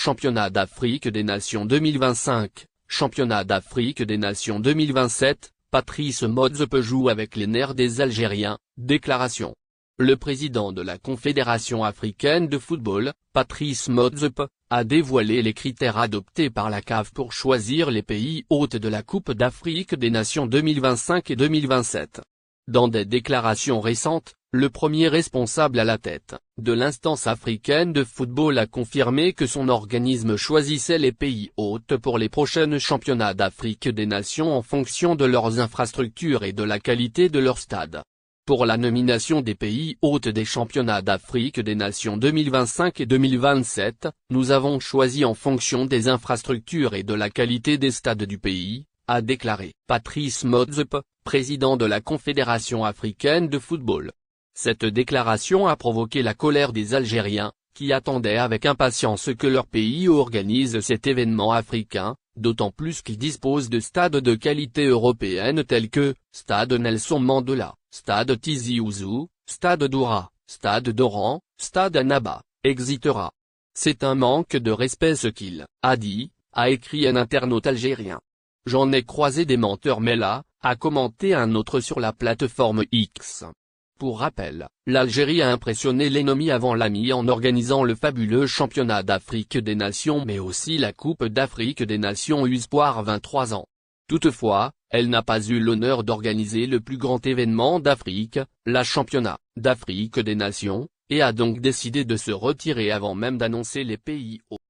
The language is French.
Championnat d'Afrique des Nations 2025, Championnat d'Afrique des Nations 2027, Patrice Motsepe joue avec les nerfs des Algériens, déclaration. Le président de la Confédération africaine de football, Patrice Motsepe, a dévoilé les critères adoptés par la CAF pour choisir les pays hôtes de la Coupe d'Afrique des Nations 2025 et 2027. Dans des déclarations récentes, le premier responsable à la tête de l'instance africaine de football a confirmé que son organisme choisissait les pays hôtes pour les prochains championnats d'Afrique des Nations en fonction de leurs infrastructures et de la qualité de leurs stades. Pour la nomination des pays hôtes des championnats d'Afrique des Nations 2025 et 2027, nous avons choisi en fonction des infrastructures et de la qualité des stades du pays, a déclaré Patrice Motsepe, président de la Confédération africaine de football. Cette déclaration a provoqué la colère des Algériens, qui attendaient avec impatience que leur pays organise cet événement africain, d'autant plus qu'il dispose de stades de qualité européenne tels que, Stade Nelson Mandela, Stade Tizi Ouzou, Stade Doura, Stade d'Oran, Stade Annaba, etc. C'est un manque de respect ce qu'il a dit, a écrit un internaute algérien. J'en ai croisé des menteurs mais là, a commenté un autre sur la plateforme X. Pour rappel, l'Algérie a impressionné l'ennemi avant l'ami en organisant le fabuleux championnat d'Afrique des Nations mais aussi la Coupe d'Afrique des Nations U-Espoir 23 ans. Toutefois, elle n'a pas eu l'honneur d'organiser le plus grand événement d'Afrique, la championnat d'Afrique des Nations, et a donc décidé de se retirer avant même d'annoncer les pays hôtes.